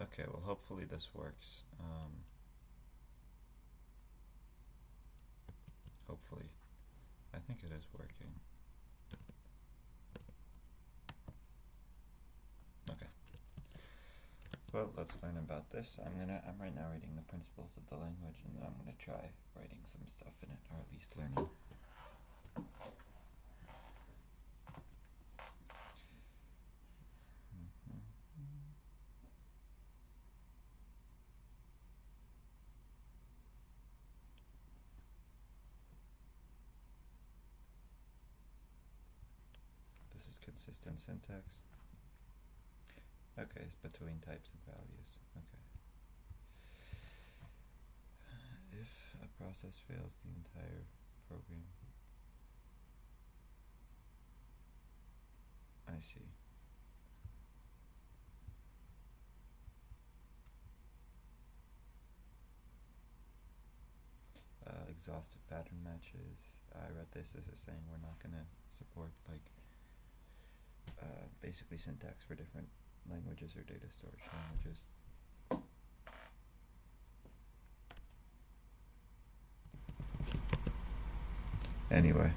Okay, well hopefully this works. Hopefully. I think it is working. Okay. Well, let's learn about this. I'm right now reading the principles of the language, and then I'm gonna try writing some stuff in it, or at least learning. This is consistent syntax. Okay, it's between types and values. Okay. If a process fails, the entire program. I see. Exhaustive pattern matches. I read this as saying we're not going to support basically syntax for different languages or data storage languages. Anyway,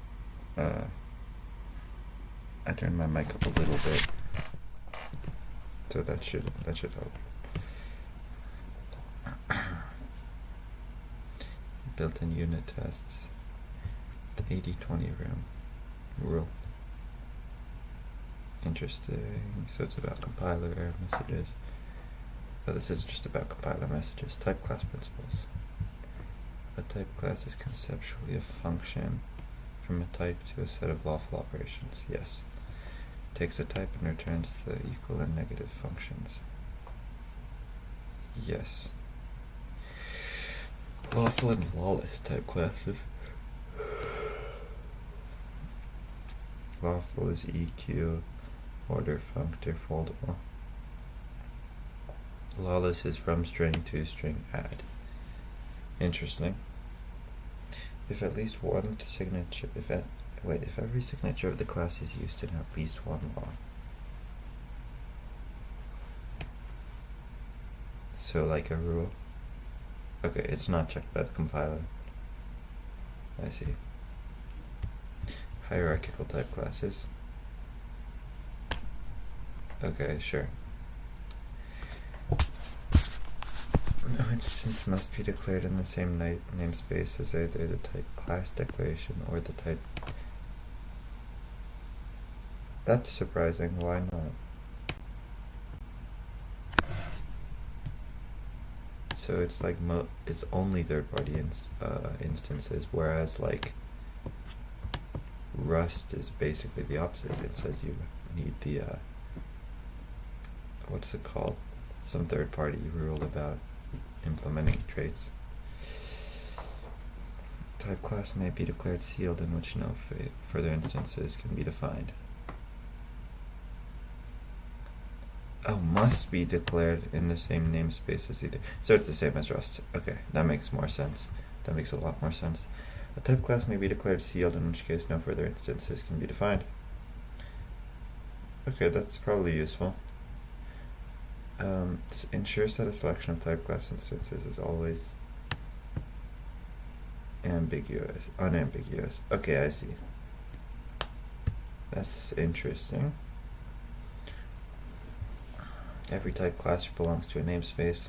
I turned my mic up a little bit, so that should help. Built-in unit tests. The 80-20 rule. Interesting. So it's about compiler error messages. Oh, this is just about compiler messages. Type class principles. A type class is conceptually a function from a type to a set of lawful operations. Yes. Takes a type and returns the equal and negative functions. Yes. Lawful and lawless type classes. Lawful is EQ, order, functor, foldable. Lawless is from string to string add. Interesting. If at least one signature, if every signature of the class is used in at least one law. So like a rule. Okay, it's not checked by the compiler. I see. Hierarchical type classes. Okay, sure. No instance must be declared in the same namespace as either the type class declaration or the type. That's surprising. Why not? So it's like it's only third-party instances, whereas like Rust is basically the opposite. It says you need the what's it called? Some third-party rule about implementing traits. Type class may be declared sealed, in which no further instances can be defined. Oh, must be declared in the same namespace as either. So it's the same as Rust. Okay, that makes more sense. That makes a lot more sense. A type class may be declared sealed, in which case no further instances can be defined. Okay, that's probably useful. Ensures that a selection of type class instances is always unambiguous. Okay, I see. That's interesting. Every type class belongs to a namespace.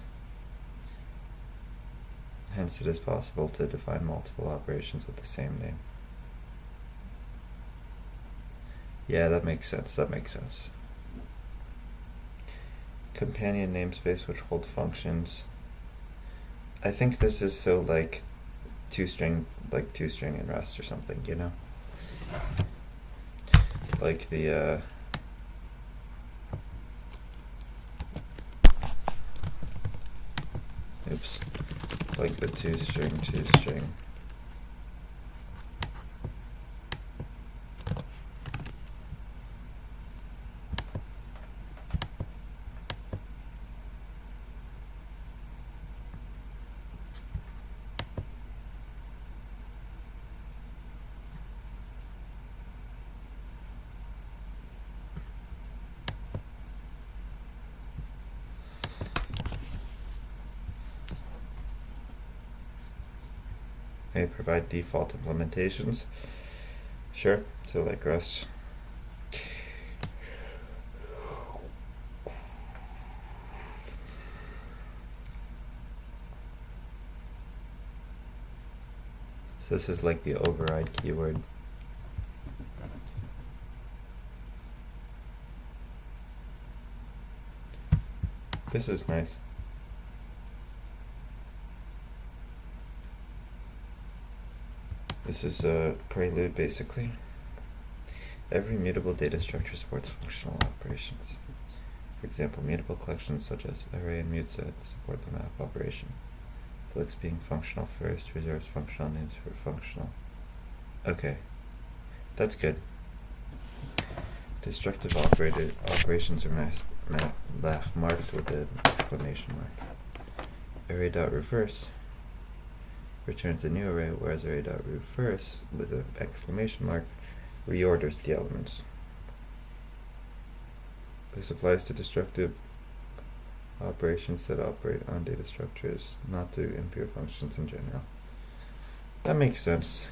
Hence, it is possible to define multiple operations with the same name. Yeah, that makes sense. That makes sense. Companion namespace which holds functions. I think this is so like two string in Rust or something, you know? Like the like the two string. may provide default implementations. Sure, so like Rust. So this is like the override keyword. This is nice. This is a prelude, basically. Every mutable data structure supports functional operations. For example, mutable collections such as array and muteset support the map operation. Flix being functional first reserves functional names for functional. Okay, that's good. Destructive operations are marked with an exclamation mark. Array.reverse returns a new array, whereas array.reverse with an exclamation mark reorders the elements. This applies to destructive operations that operate on data structures, not to impure functions in general. That makes sense.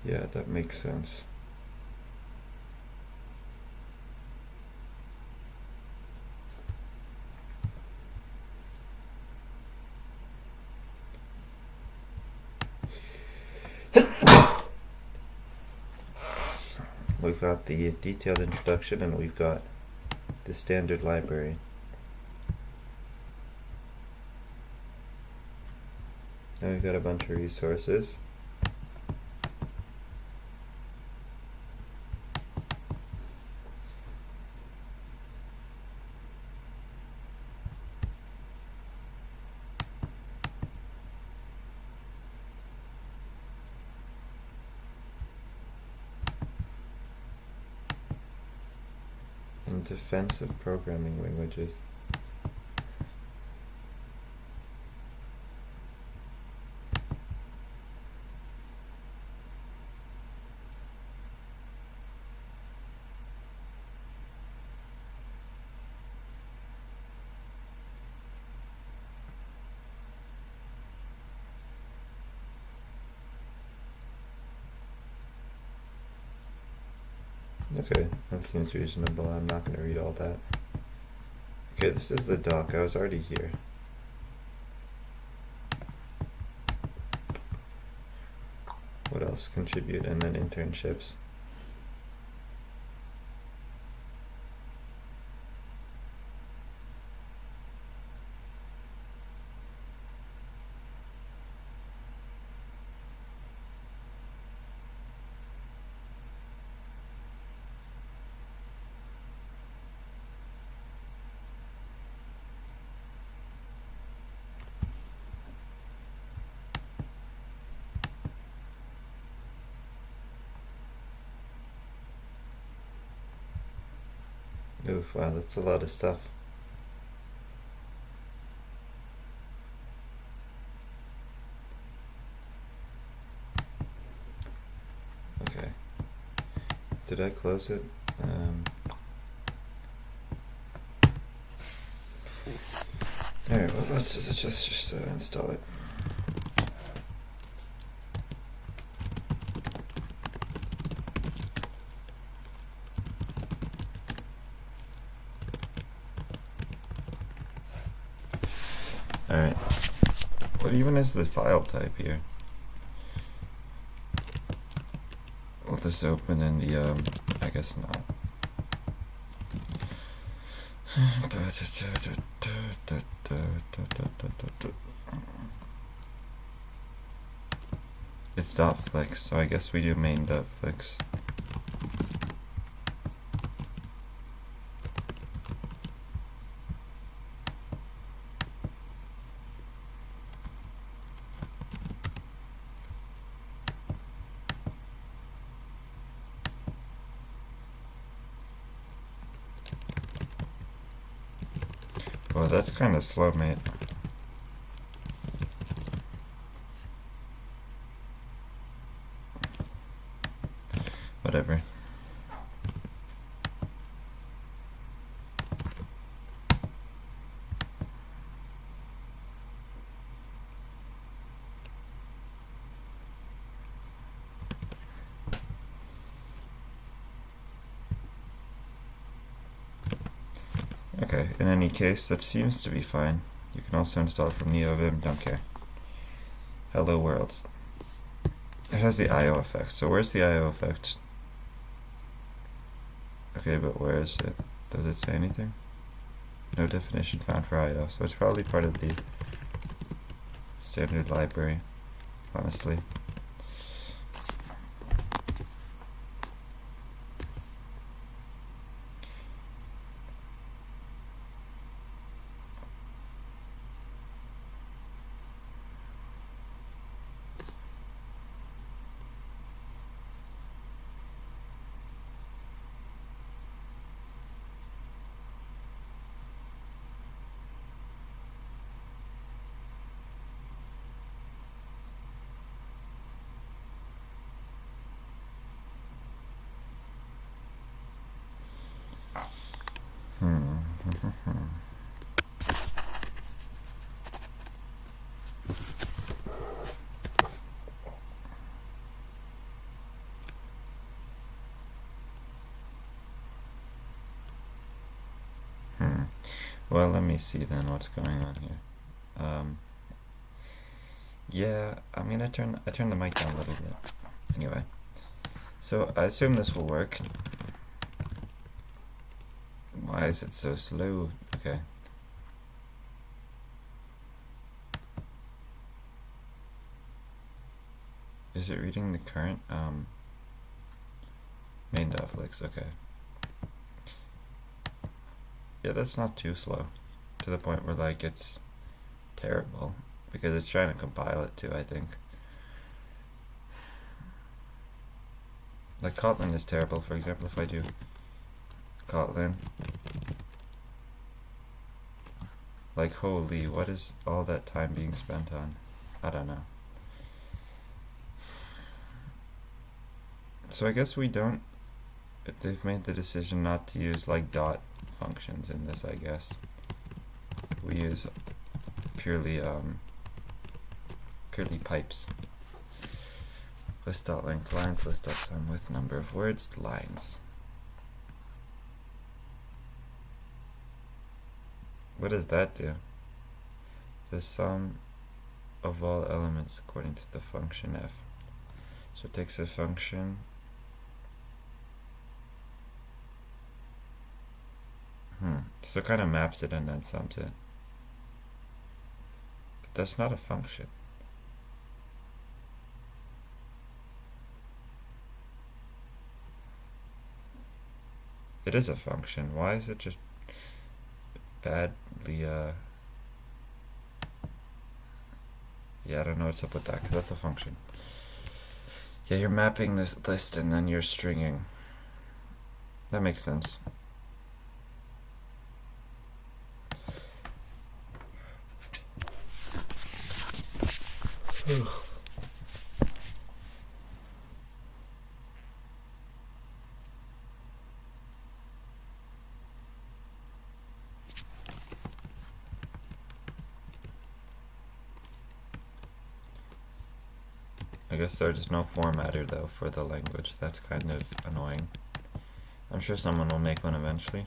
Yeah, that makes sense. We've got the detailed introduction and we've got the standard library. Now we've got a bunch of resources. And defensive programming languages. Okay, that seems reasonable. I'm not going to read all that. Okay, this is the doc. I was already here. What else? Contribute and then internships. Oof, wow, that's a lot of stuff. Okay. Did I close it? Alright, well, let's just install it. Alright. What even is the file type here? Will this open in the, I guess not. It's .flix, so I guess we do main.flix. Well, that's kind of slow, mate. whatever. Okay, in any case, that seems to be fine. You can also install it from NeoVim, don't care. Hello world. It has the IO effect. So where's the IO effect? Okay, but where is it? Does it say anything? No definition found for IO, so it's probably part of the standard library, honestly. Well, let me see then what's going on here. Yeah, I'm gonna turn the mic down a little bit. Anyway, so I assume this will work. Why is it so slow? Okay. Is it reading the current main.flix? Okay. Yeah, that's not too slow, to the point where like it's terrible, because it's trying to compile it too, I think. Like Kotlin is terrible, for example, if I do Kotlin. Like, holy, what is all that time being spent on? I don't know. So I guess we don't, they've made the decision not to use like dot functions in this, I guess. We use purely pipes. List.length lines, list.sum with number of words, lines. What does that do? The sum of all elements according to the function f. So it takes a function so it kind of maps it and then sums it. But that's not a function. It is a function. Why is it just badly, yeah, I don't know what's up with that, because that's a function. Yeah, you're mapping this list and then you're stringing. That makes sense. I guess there's no formatter though for the language. That's kind of annoying. I'm sure someone will make one eventually.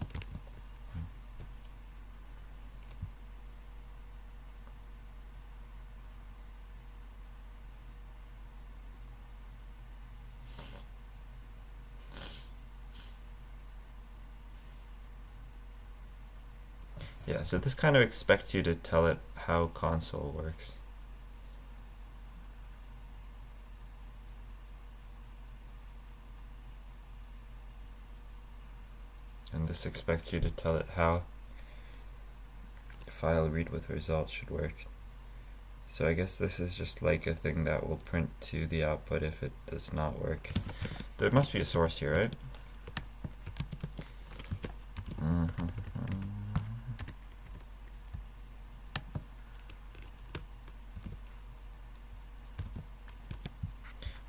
Yeah, so this kind of expects you to tell it how console works. And this expects you to tell it how file read with results should work. So I guess this is just like a thing that will print to the output if it does not work. There must be a source here, right?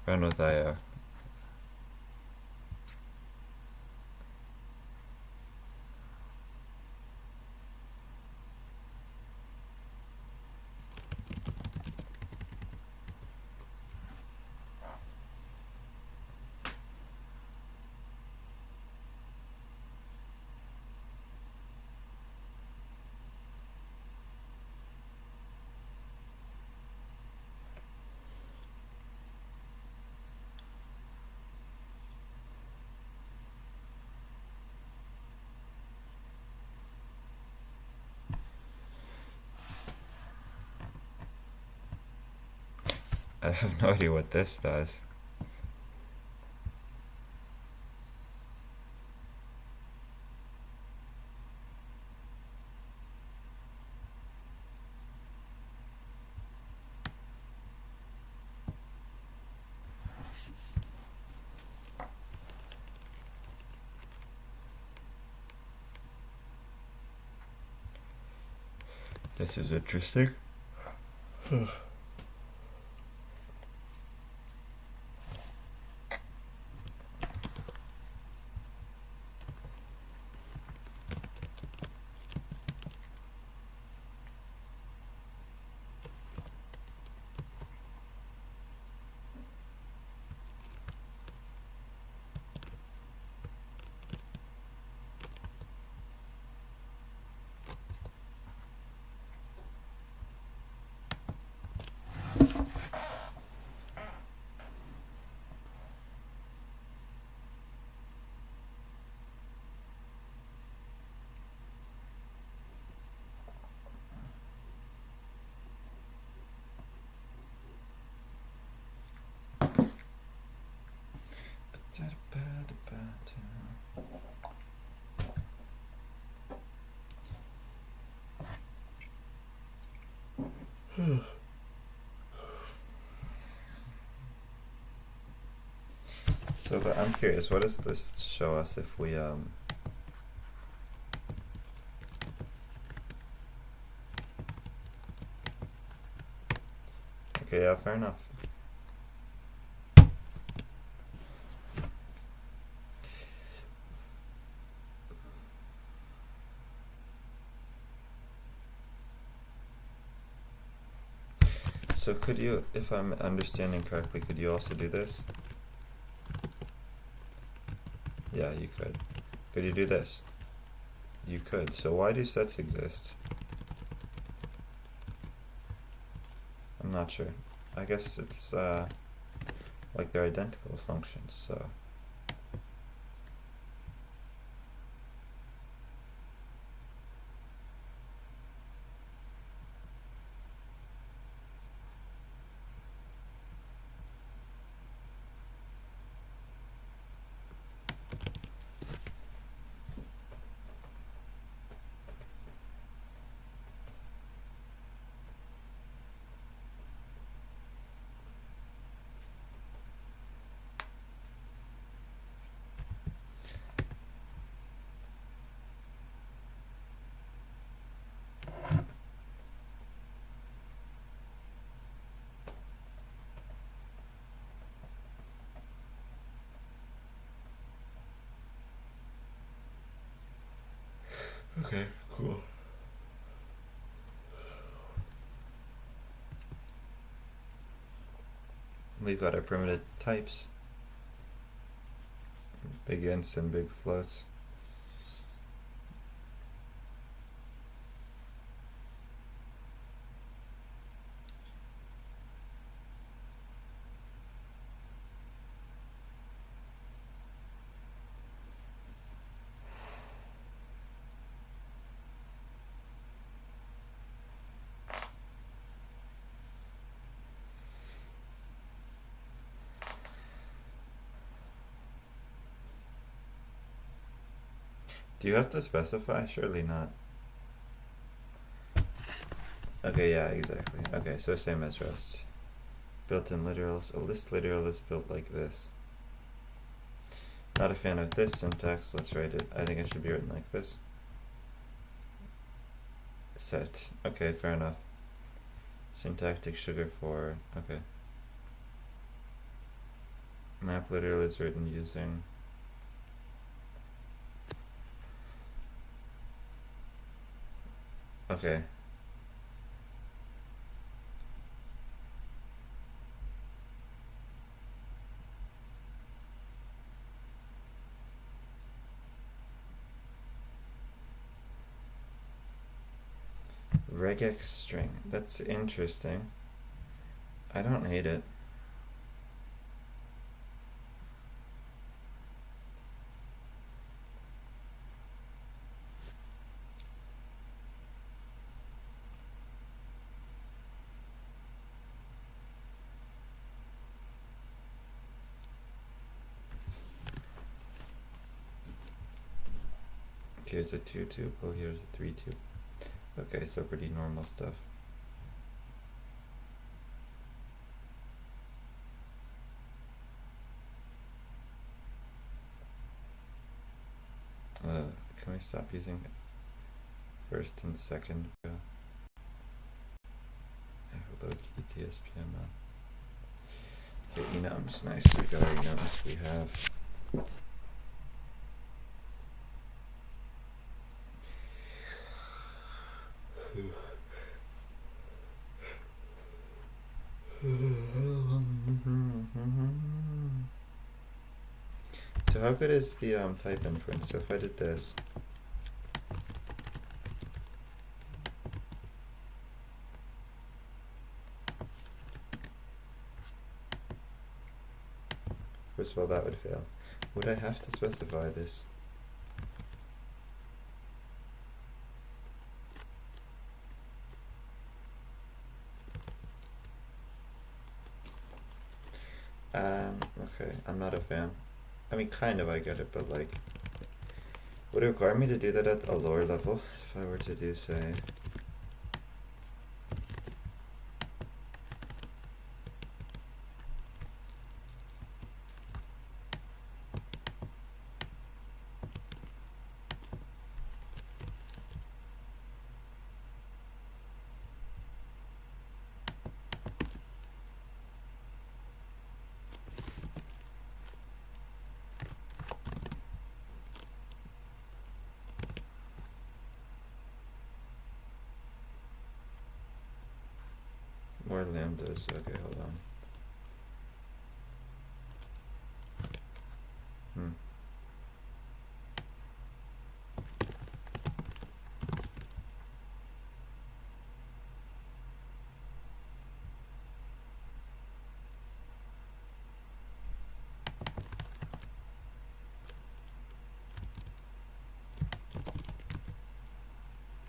Run with IO. I have no idea what this does. This is interesting. So, but I'm curious, what does this show us if we okay, yeah, fair enough. So could you, if I'm understanding correctly, could you also do this? Yeah, you could. Could you do this? You could. So why do sets exist? I'm not sure. I guess it's like they're identical functions, so. Okay, cool. We've got our primitive types, big ints and big floats. Do you have to specify? Surely not. Okay, yeah, exactly. Okay, so same as Rust. Built-in literals. A list literal is built like this. Not a fan of this syntax. Let's write it. I think it should be written like this. Set. Okay, fair enough. Syntactic sugar for. Okay. Map literal is written using. Okay. Regex string. That's interesting. I don't hate it. Here's a 2 tuple, here's a 3 tuple. Okay, so pretty normal stuff. Can we stop using first and second? Hello, TSPM. Okay, enums, nice. We got our enums. We have so how good is the type inference? So if I did this, first of all, that would fail. Would I have to specify this? Okay, I'm not a fan. I mean, kind of, I get it, but like, would it require me to do that at a lower level if I were to do, say, more lambdas? Okay, hold on.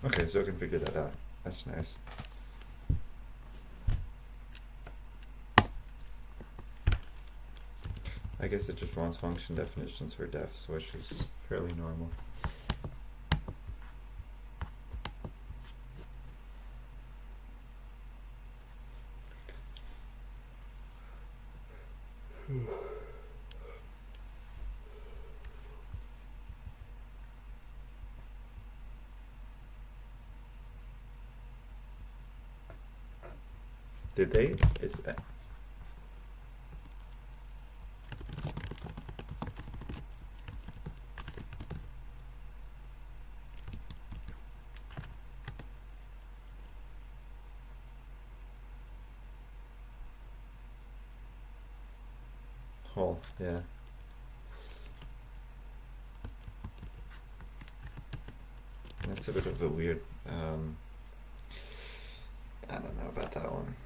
Okay, so I can figure that out. That's nice. I guess it just wants function definitions for defs, which is fairly normal. Did they? Whole, yeah. That's a bit of a weird, I don't know about that one.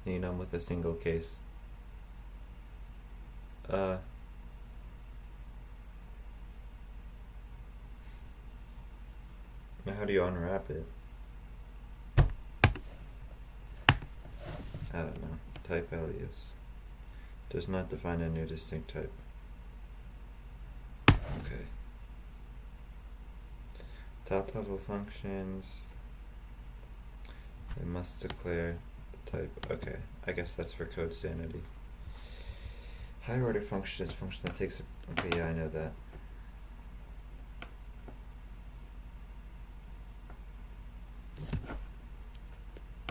Enum with a single case. Now how do you unwrap it? I don't know. Type alias does not define a new distinct type. Okay. Top level functions. They must declare the type. Okay, I guess that's for code sanity. Higher order function is a function that takes a... Okay, yeah, I know that.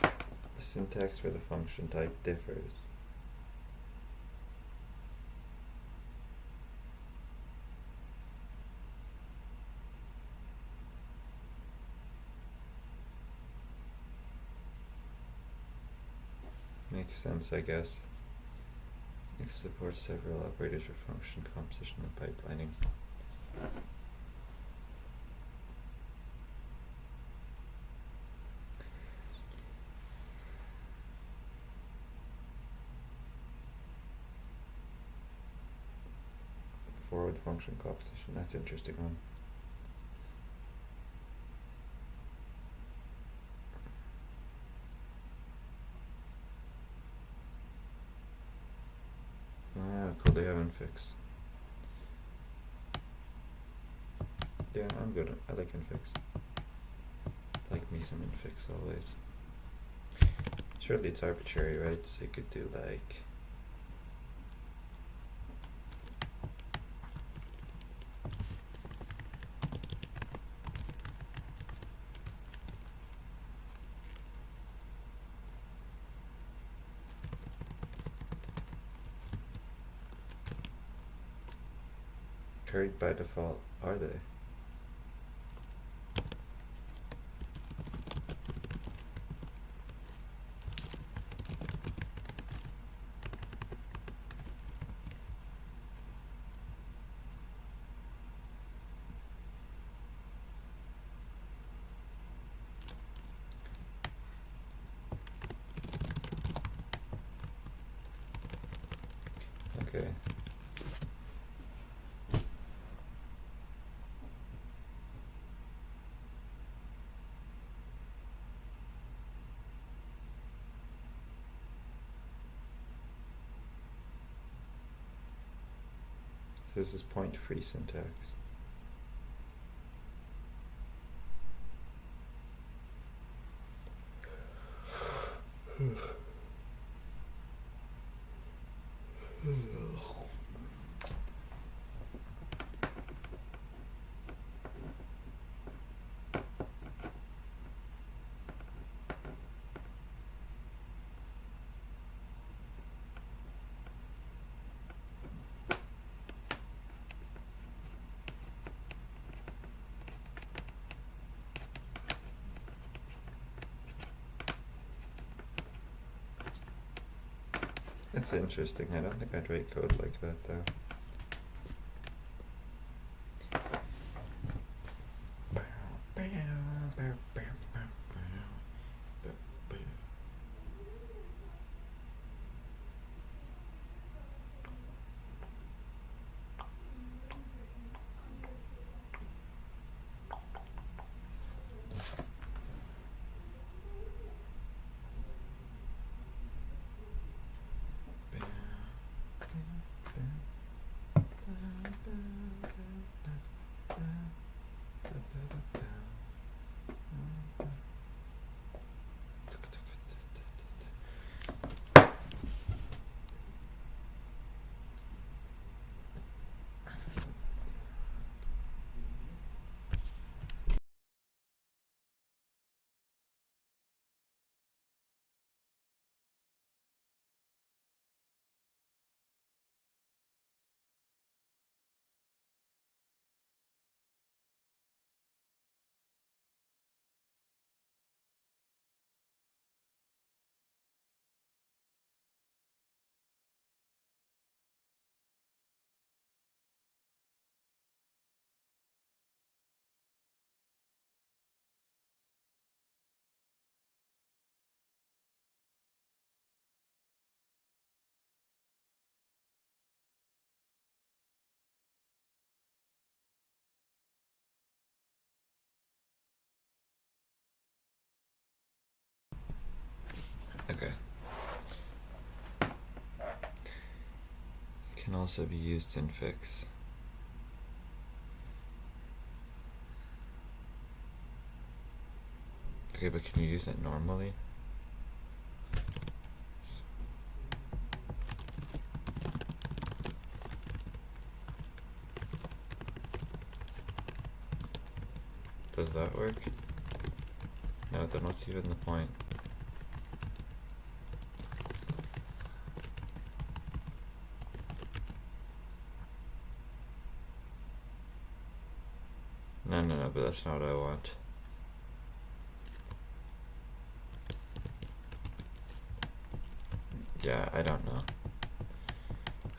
The syntax for the function type differs. Makes sense, I guess. It supports several operators for function composition and pipelining. Forward function composition, that's an interesting one. Ah, cool, they have infix. Yeah, I'm good. I like infix. Like me some infix always. Surely it's arbitrary, right? So you could do like... Carried by default, are they? Okay. This is point-free syntax. That's interesting. I don't think I'd write code like that though. Okay. Can also be used in fix. Okay, but can you use it normally? Does that work? No, then what's even the point? No, but that's not what I want. Yeah, I don't know.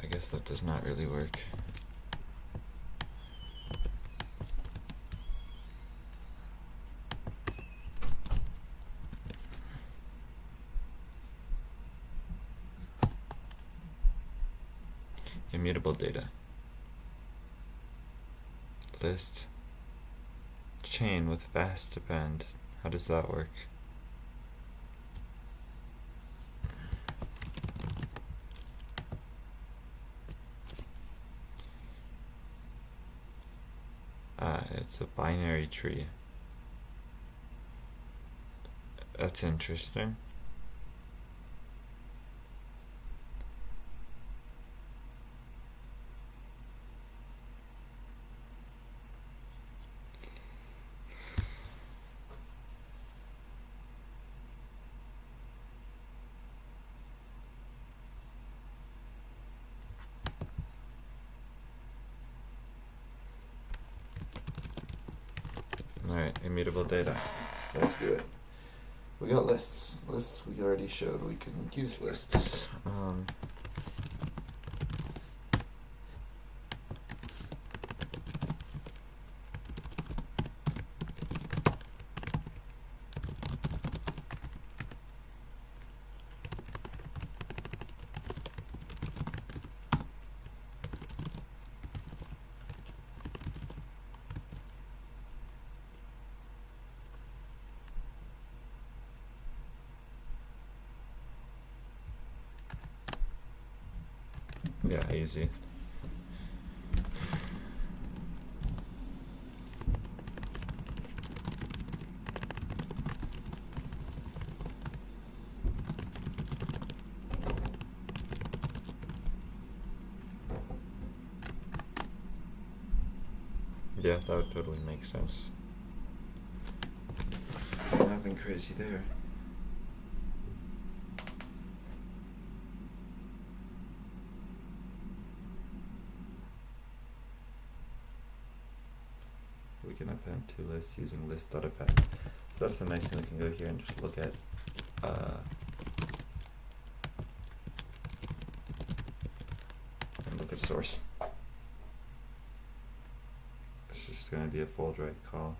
I guess that does not really work. Immutable data. List. Chain with vast append. How does that work? It's a binary tree. That's interesting. Alright, immutable data. So let's do it. We got lists. Lists we already showed we can use lists. Yeah, easy. Yeah, that would totally make sense. Nothing crazy there. We can append two lists using list.append. So that's the nice thing, we can go here and just look at source. It's just going to be a fold right call.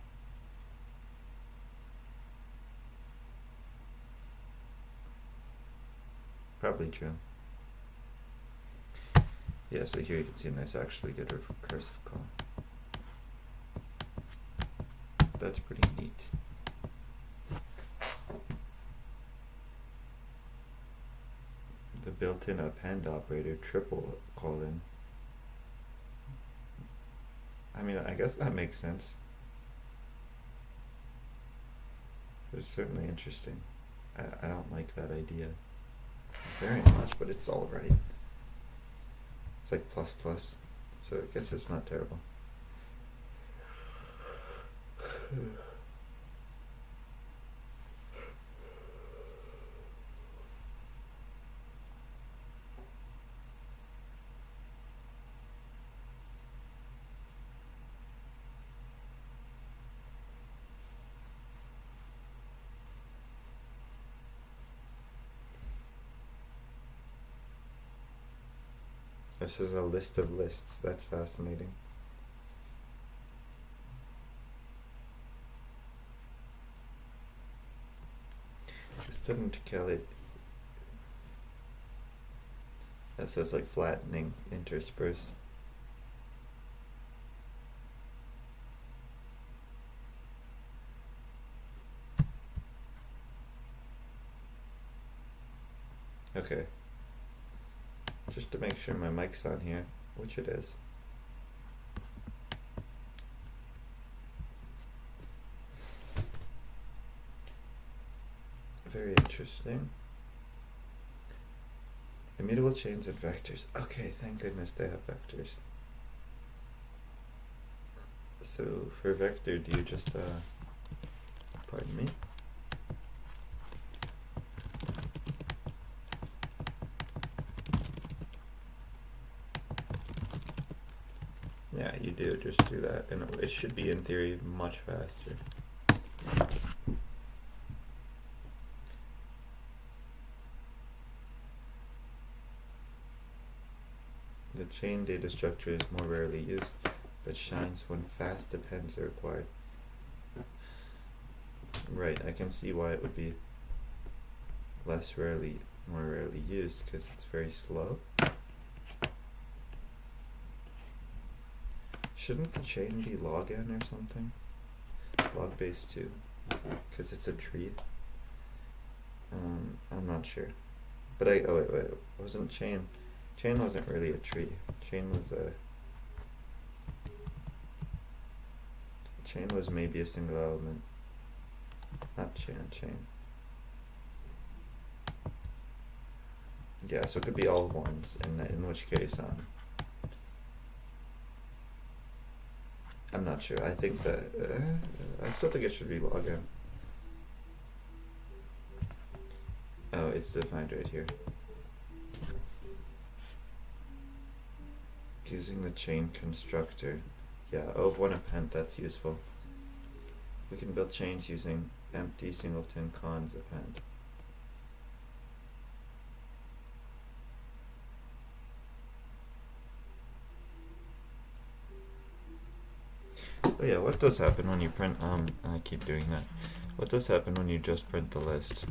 Probably true. Yeah, so here you can see a nice actually good recursive call. That's pretty neat. The built-in append operator, triple colon. I mean, I guess that makes sense. But it's certainly interesting. I don't like that idea very much, but it's all right. It's like plus plus, so I guess it's not terrible. This is a list of lists. That's fascinating. Just didn't kill it. Yeah, so it's like flattening intersperse. Okay. Just to make sure my mic's on here, which it is. Very interesting. Immutable chains and vectors. Okay, thank goodness they have vectors. So for vector, do you just Pardon me. Yeah, you do just do that, and it should be, in theory, much faster. The chain data structure is more rarely used, but shines when fast depends are required. Right, I can see why it would be more rarely used, because it's very slow. Shouldn't the chain be log n or something? Log base 2, because it's a tree. I'm not sure. But wait, wasn't chain wasn't really a tree. Chain was maybe a single element. Not chain. Yeah, so it could be all ones, in which case, I'm not sure. I think that, I still think it should be log n. Oh, it's defined right here. Using the chain constructor. Yeah, of one append, that's useful. We can build chains using empty singleton cons append. Oh yeah, what does happen when you print, I keep doing that. What does happen when you just print the list?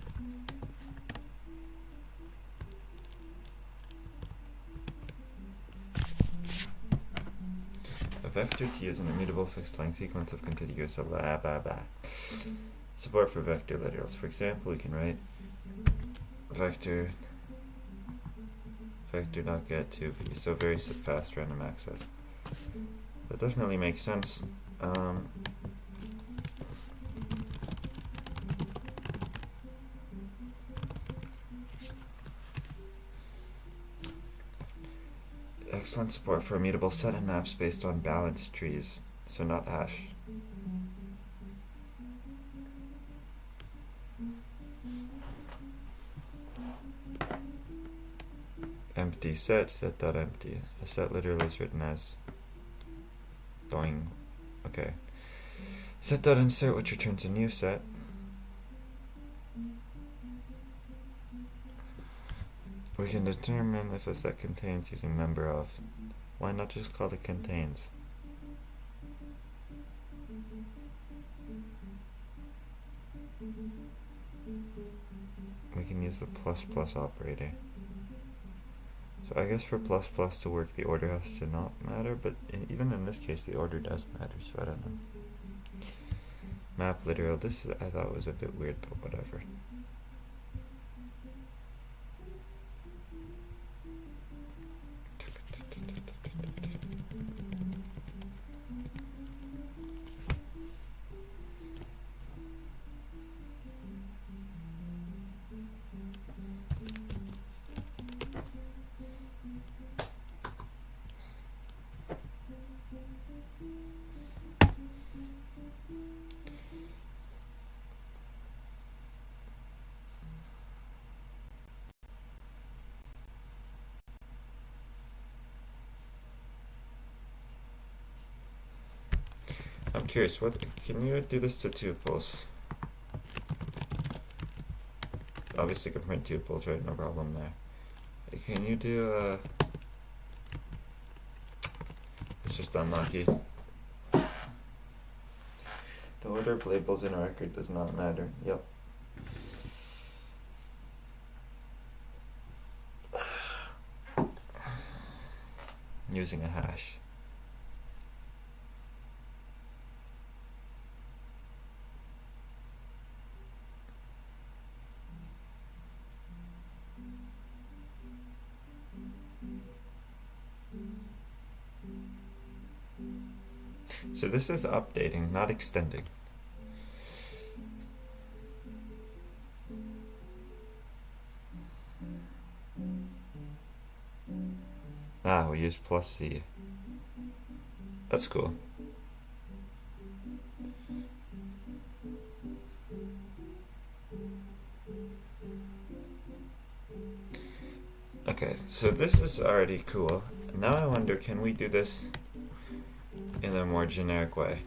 A vector T is an immutable fixed length sequence of contiguous blah blah blah. Support for vector literals. For example, we can write vector not get 2v, so very fast random access. That doesn't really make sense. Excellent support for immutable set and maps based on balanced trees, so not hash. Empty set.empty. A set literally is written as going, okay. Set.insert, which returns a new set. We can determine if a set contains using member of. Why not just call it contains? We can use the plus plus operator. So I guess for plus plus to work, the order has to not matter, but even in this case, the order does matter, so I don't know. Map literal, this I thought was a bit weird, but whatever. I'm curious, can you do this to tuples? Obviously you can print tuples, right? No problem there. Can you do, it's just unlucky. The order of labels in a record does not matter. Yep. Using a hash. So this is updating, not extending. Ah, we use plus C. That's cool. Okay, so this is already cool. Now I wonder, can we do this in a more generic way?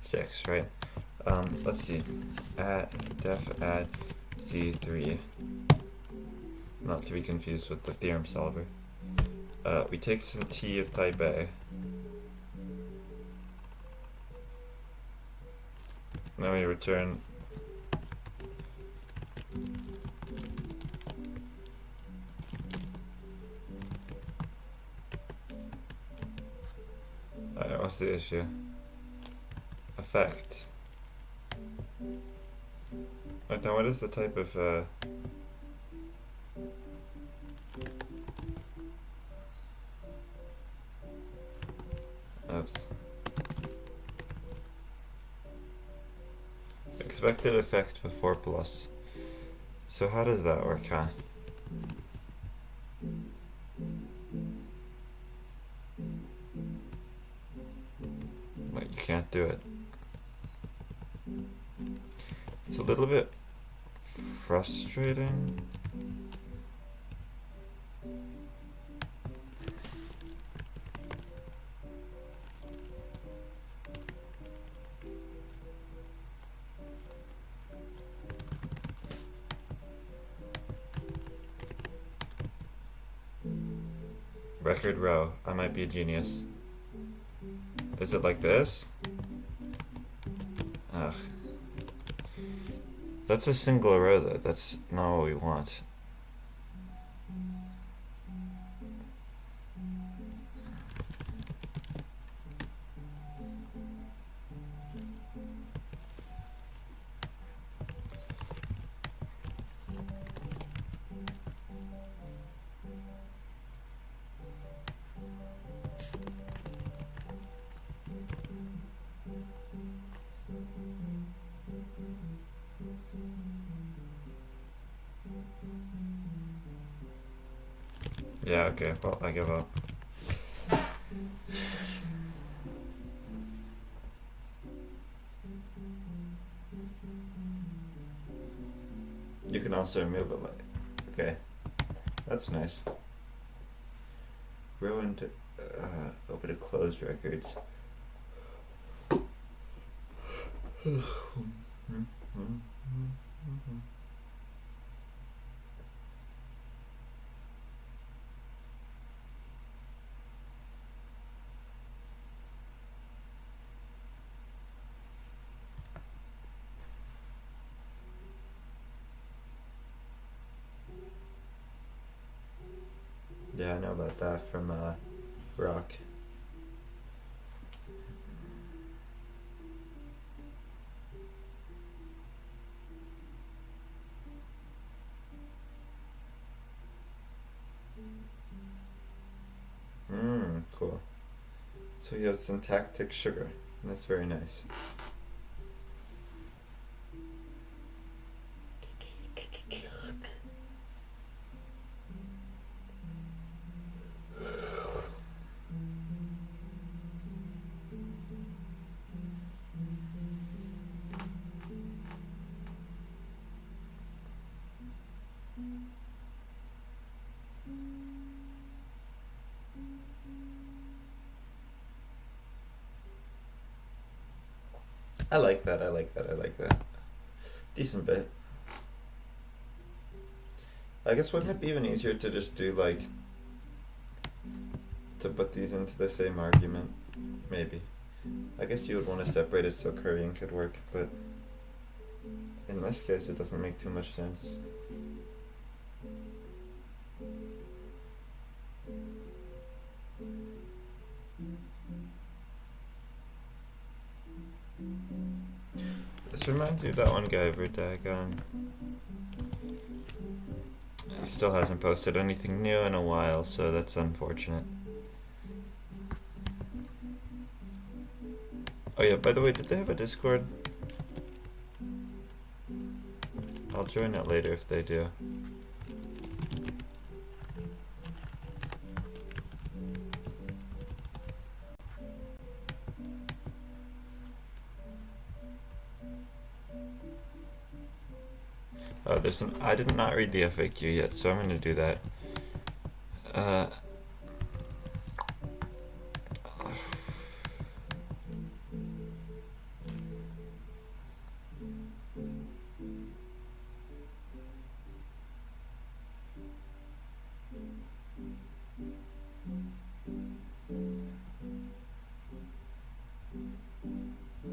Six, right? Let's see. Def add Z3. Not to be confused with the theorem solver. We take some T of type A. Then we return what's the issue? Effect. Wait, now what is the type of oops. Expected effect before plus. So how does that work, huh? Like, you can't do it. It's a little bit frustrating. Record row. I might be a genius. Is it like this? Ugh. That's a single row though. That's not what we want. Yeah, okay, well, I give up. You can also remove it, like, okay, that's nice. Row into, open to closed records. Yeah, I know about that from Rock. Cool. So you have syntactic sugar. That's very nice. I like that, I like that, I like that. Decent bit. I guess wouldn't it be even easier to just do like, to put these into the same argument? Maybe. I guess you would want to separate it so currying could work, but in this case it doesn't make too much sense. This reminds me of that one guy over Dagon. He still hasn't posted anything new in a while, so that's unfortunate. Oh yeah, by the way, did they have a Discord? I'll join it later if they do. Oh, I did not read the FAQ yet, so I'm going to do that.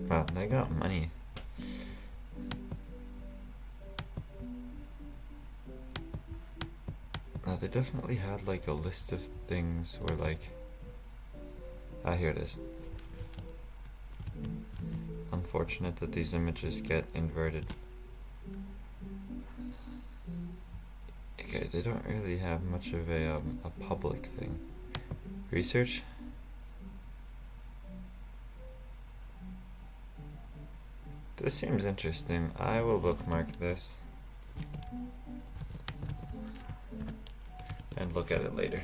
Wow, they got money. They definitely had like a list of things where like, here it is. Unfortunate that these images get inverted. Okay, they don't really have much of a public thing. Research? This seems interesting. I will bookmark this and look at it later.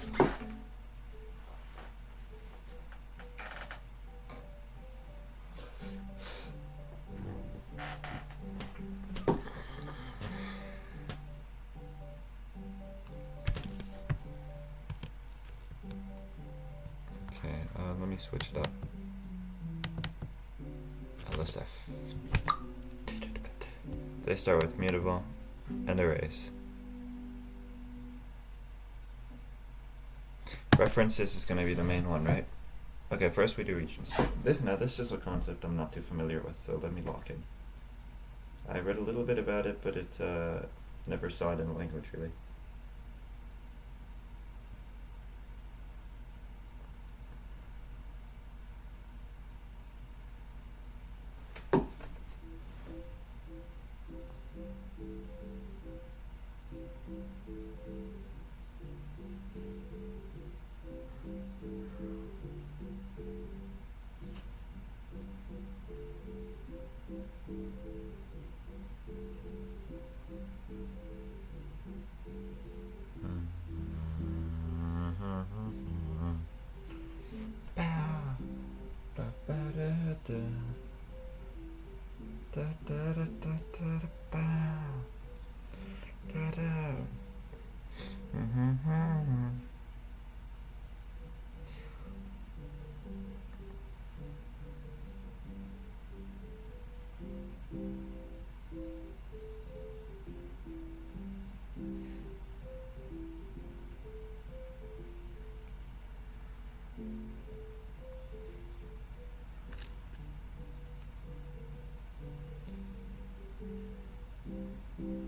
Okay, let me switch it up. List F. They start with mutable and arrays. References is going to be the main one, right? Okay, first we do regions. This is just a concept I'm not too familiar with, so let me lock in. I read a little bit about it, but it never saw it in a language really.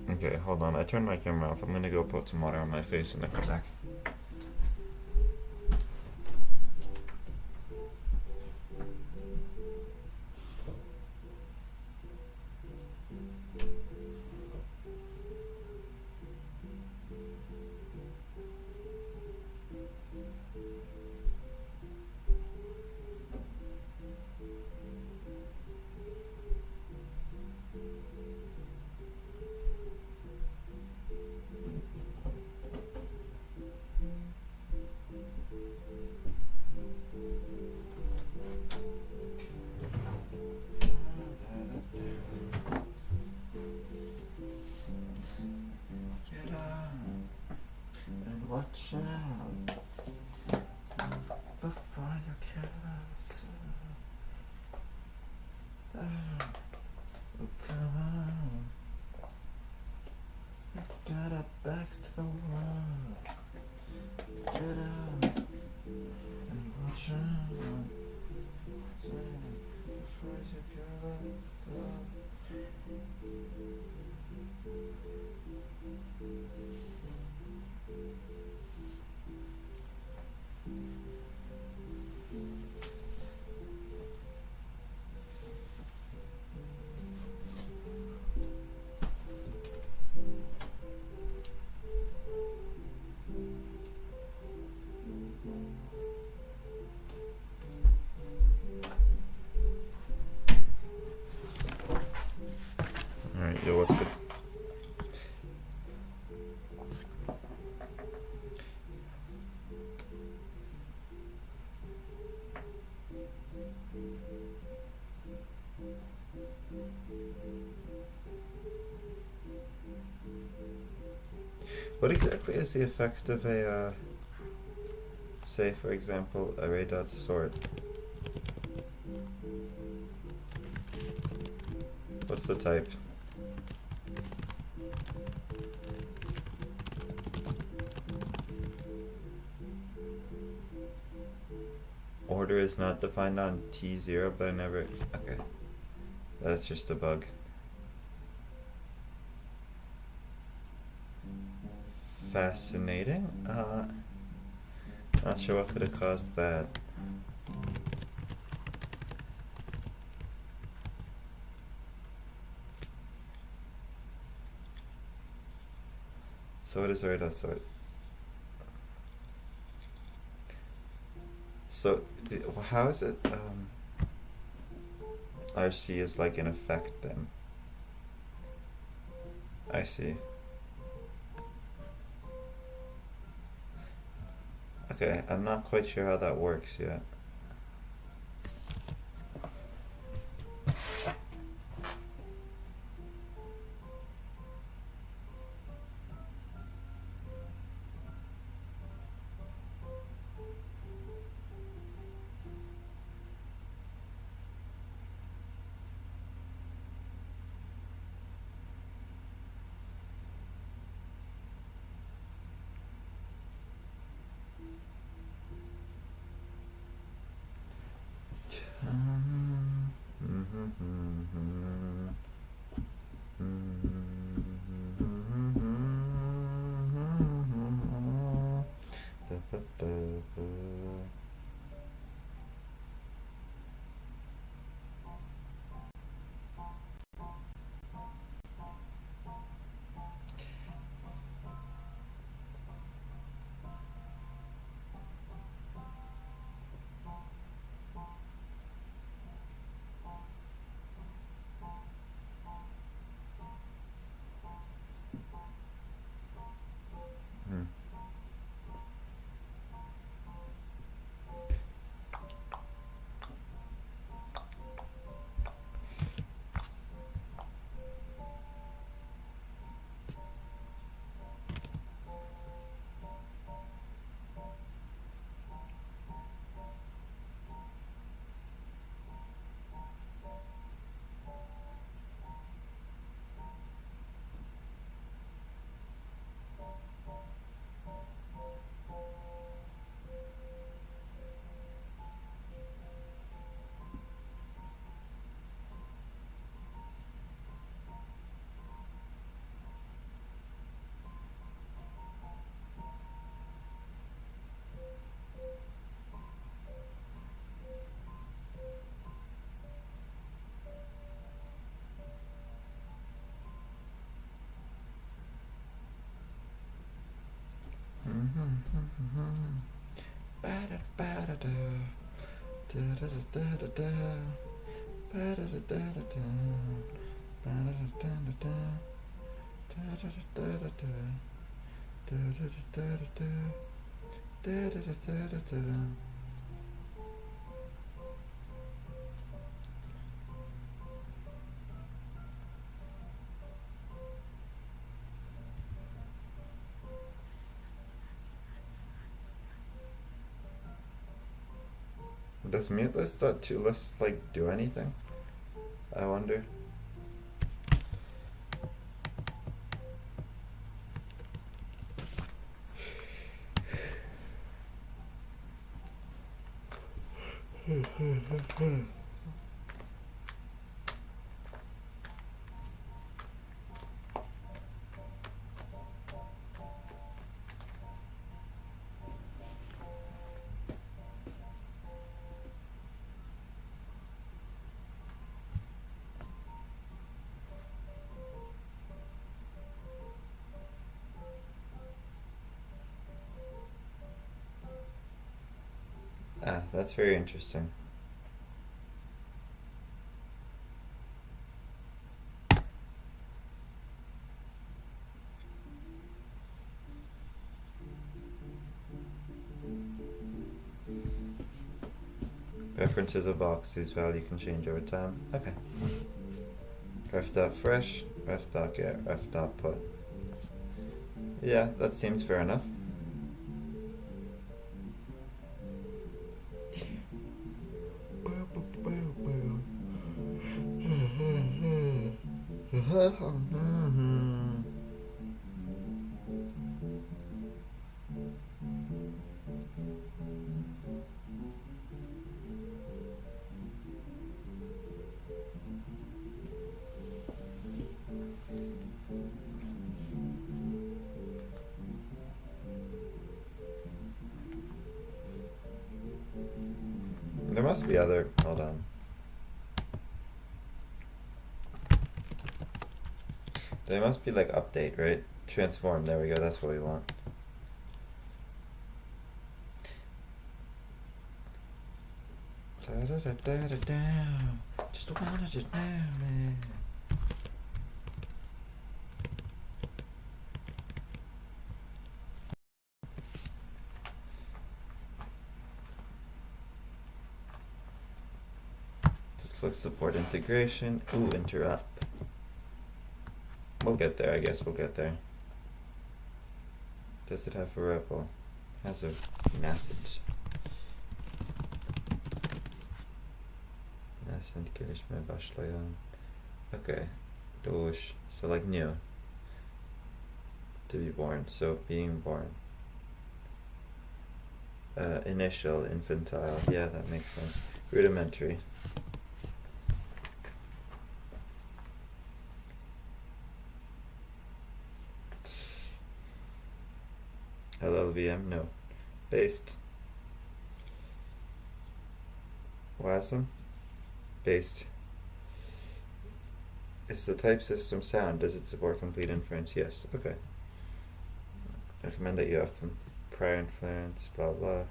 Okay, hold on. I turned my camera off. I'm gonna go put some water on my face and then come back. Watch out before you kill us. Oh, come on. We got our backs to the wall. Get out and watch out. Before you kill us. What exactly is the effect of a, say for example, array.sort? What's the type? Order is not defined on T0, but I never, okay. That's just a bug. Fascinating. Not sure what could have caused that. So what is array.sort? So how is it RC is like an effect then? I see. Okay, I'm not quite sure how that works yet. Does muteless.toList like do anything? I wonder. Ah, that's very interesting. Reference is a box whose value can change over time. Okay. Ref.fresh, ref.get, ref.put. Yeah, that seems fair enough. There must be other. Hold on. There must be like update, right? Transform. There we go. That's what we want. Just wanted to know, man. Does Flix support integration? Ooh, interrupt. We'll get there, I guess we'll get there. Does it have a ripple? Has a message. Nascent gelişme başlayan. Okay. Doğuş. So like new. To be born. So being born. Initial, infantile. Yeah, that makes sense. Rudimentary. LLVM, no. Based. WASM? Based. Is the type system sound? Does it support complete inference? Yes. Okay. I recommend that you have prior inference, blah blah.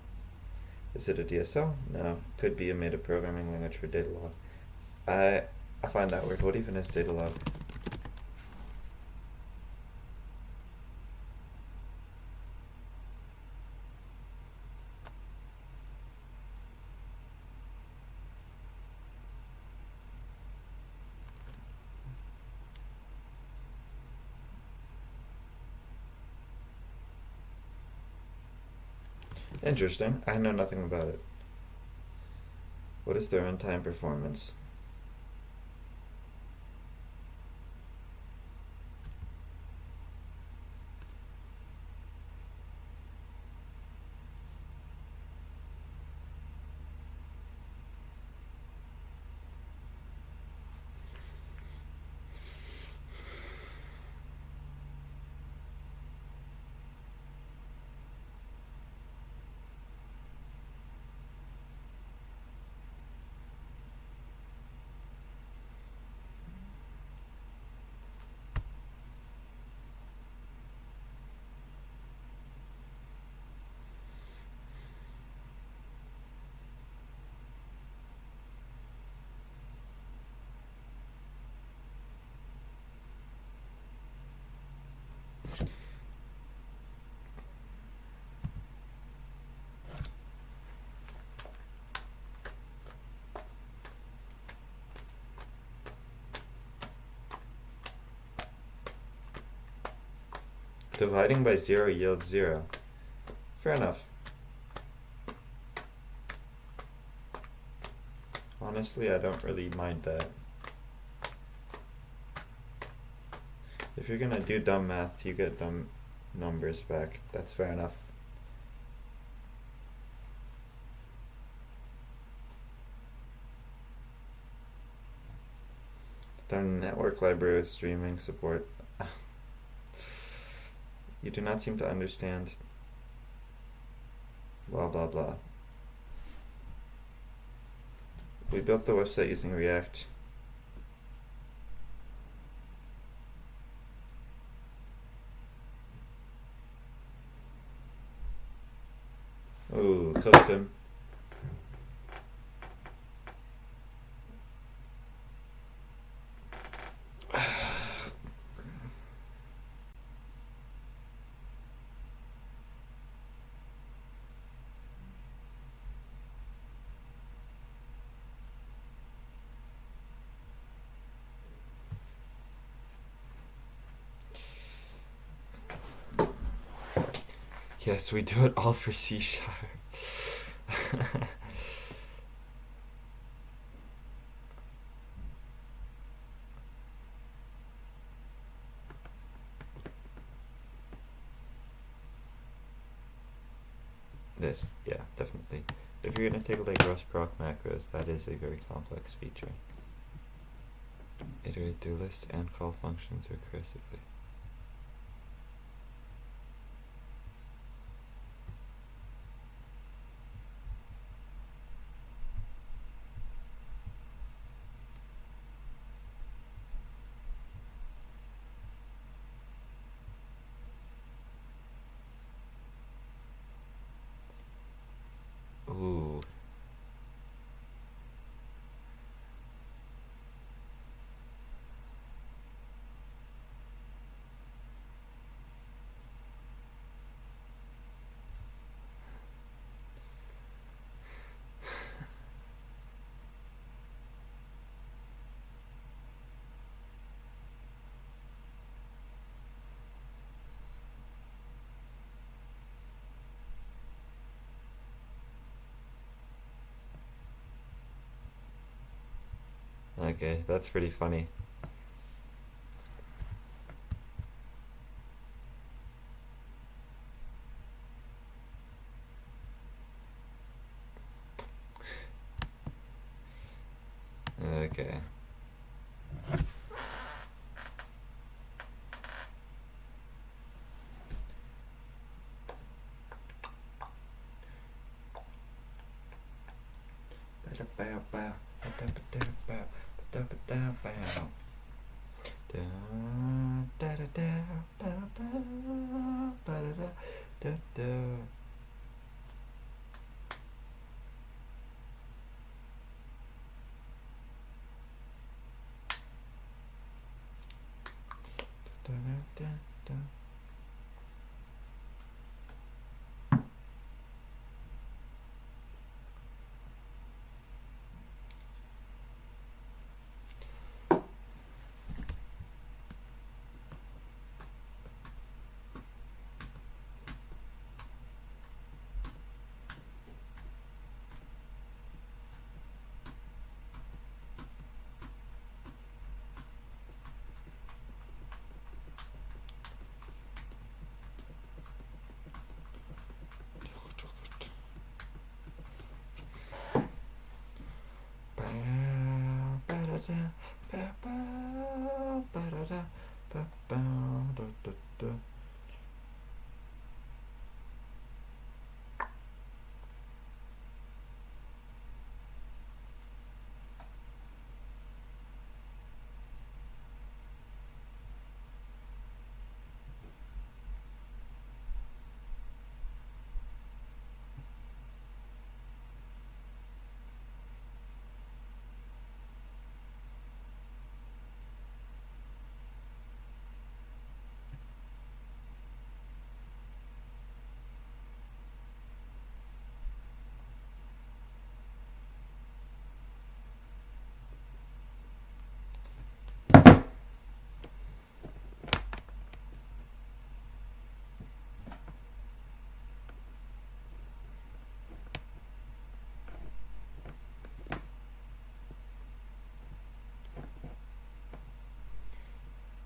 Is it a DSL? No. Could be a meta programming language for data log. I find that weird. What even is data log? Interesting. I know nothing about it. What is their runtime performance? Dividing by 0 yields 0. Fair enough. Honestly, I don't really mind that. If you're gonna do dumb math, you get dumb numbers back. That's fair enough. The network library with streaming support. You do not seem to understand. Blah blah blah. We built the website using React. Ooh, cooked him. Yes, we do it all for C#. This, yeah, definitely. If you're gonna take like Rust-proc macros, that is a very complex feature. Iterate through lists and call functions recursively. Ooh. Okay, that's pretty funny. Okay.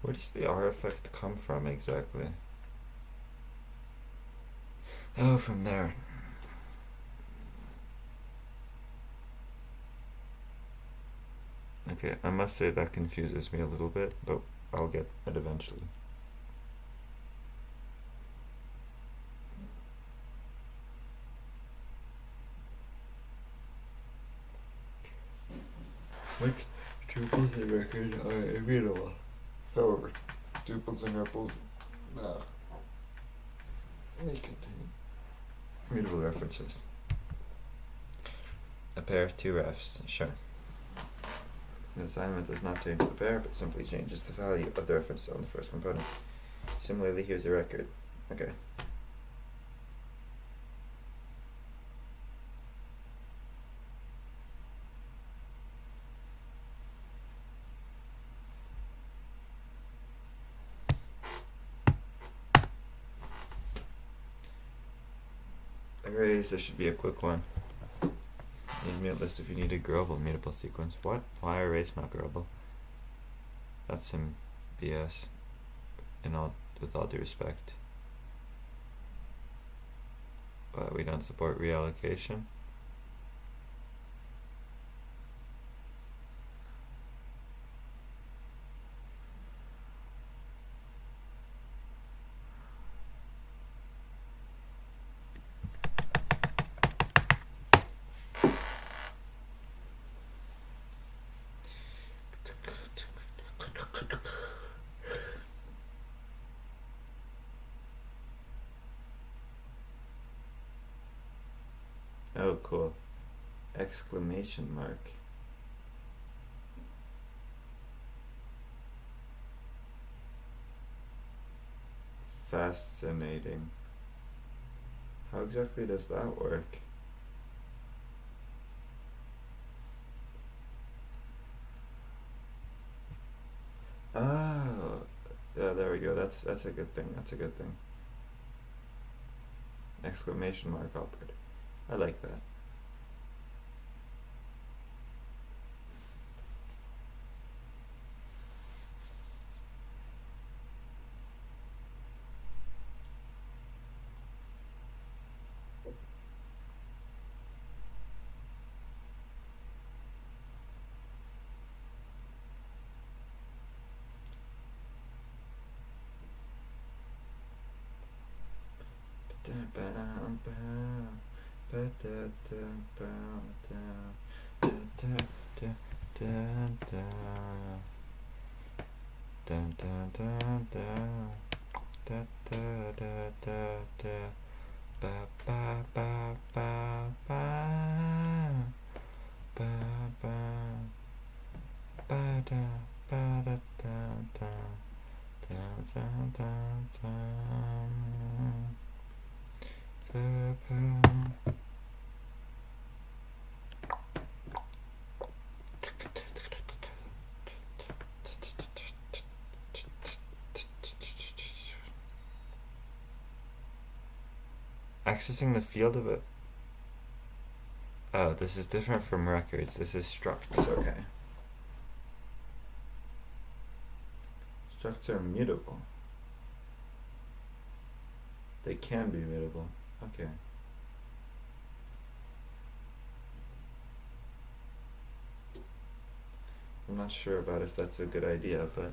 Where does the R effect come from exactly? Oh, from there. Okay, I must say that confuses me a little bit, but I'll get it eventually. Which tuples in record are immutable. However, tuples and reples may contain immutable references. A pair of two refs, sure. The assignment does not change the pair, but simply changes the value of the reference on the first component. Similarly, here's a record. Okay. Arrays, this should be a quick one. Need me a list if you need a growable mutable sequence. What? Why are arrays not growable? That's some BS. With all due respect. But we don't support reallocation. Oh, cool. Exclamation mark. Fascinating. How exactly does that work? Oh, yeah, there we go. That's a good thing. That's a good thing. Exclamation mark upward. I like that. Accessing the field of it. Oh, this is different from records. This is structs. Okay. Structs are mutable. They can be mutable. Okay. I'm not sure about if that's a good idea, but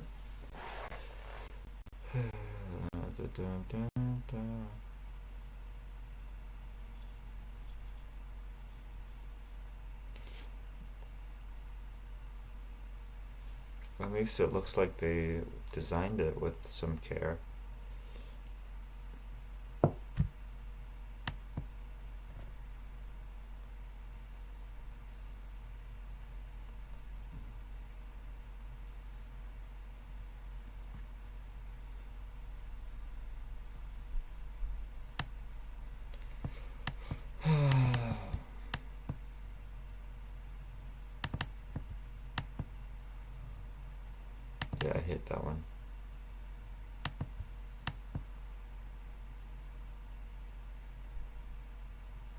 at least it looks like they designed it with some care. Yeah, I hit that one.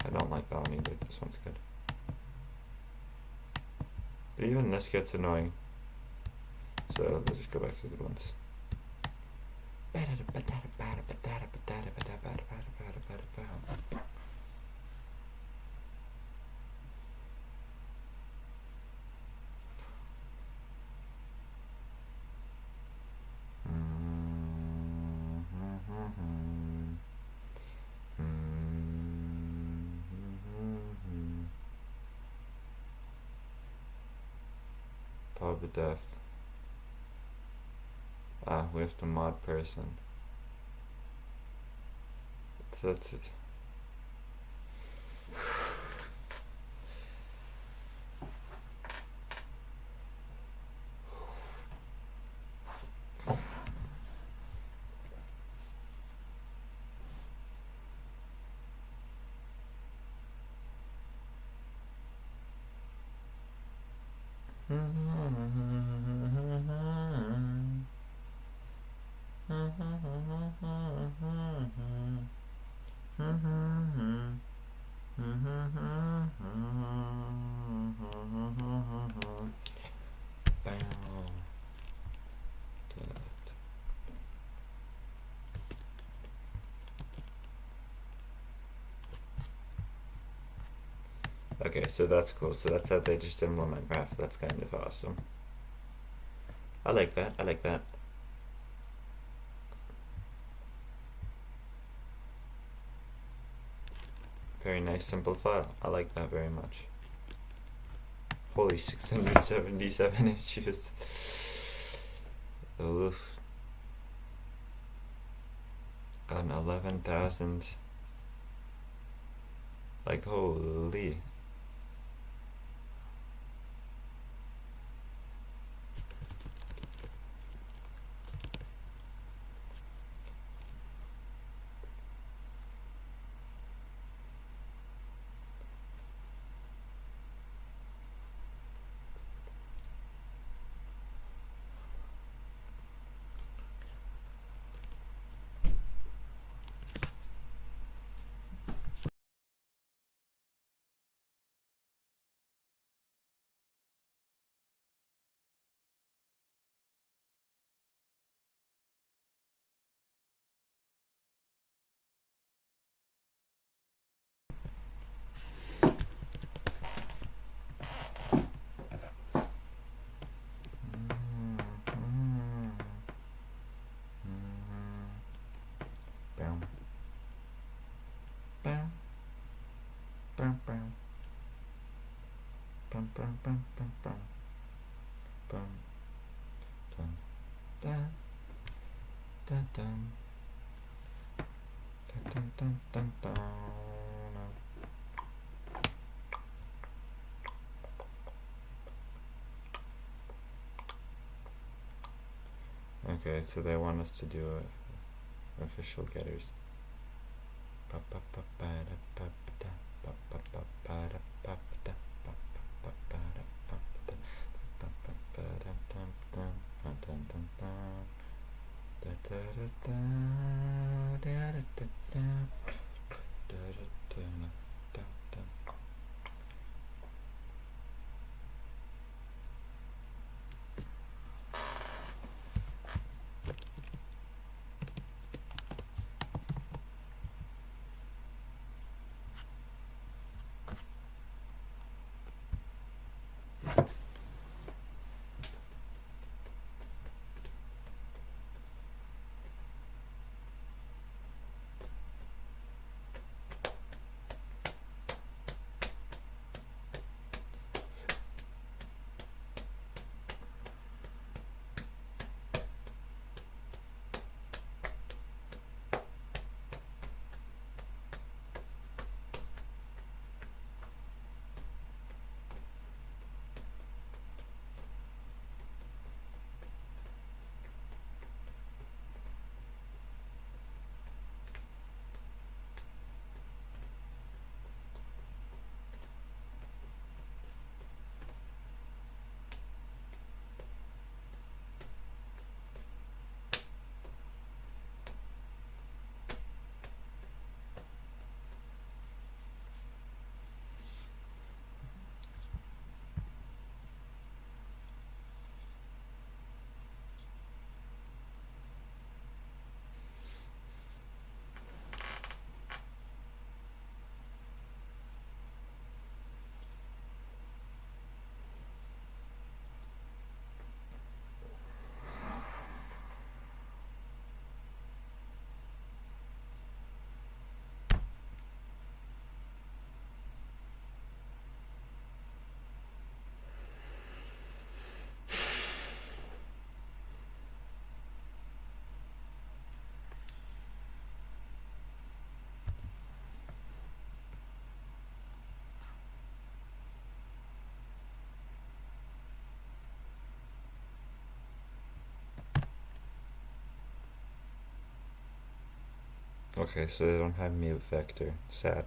I don't like that one either. This one's good. But even this gets annoying. So let's just go back to the good ones. Pub def. We have to mod person. So that's it. Okay, so that's cool. So that's how they just implement graph. That's kind of awesome. I like that. I like that. Very nice, simple file. I like that very much. Holy 677 issues. Oof. An 11,000. Like, holy. Bam. Bam. Bam. Bam. Bam. Bam. Bam. Bam. Bam. Bam. Dun. Dun. Dun. Dun. Dun. Dun. Dun. Dun. Dun. Okay, so they want us to do official getters. Okay, so they don't have mute vector. Sad.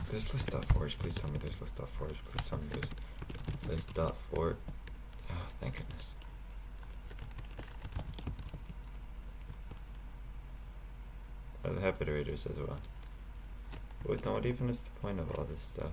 There's list.forge. Please tell me there's list.forge. Please tell me there's list.forge. Oh, thank goodness. Oh, they have iterators as well. Wait, no, what even is the point of all this stuff?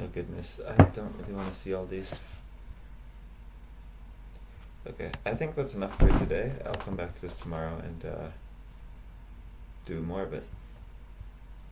Oh goodness, I don't really want to see all these. Okay, I think that's enough for today. I'll come back to this tomorrow and do more of it.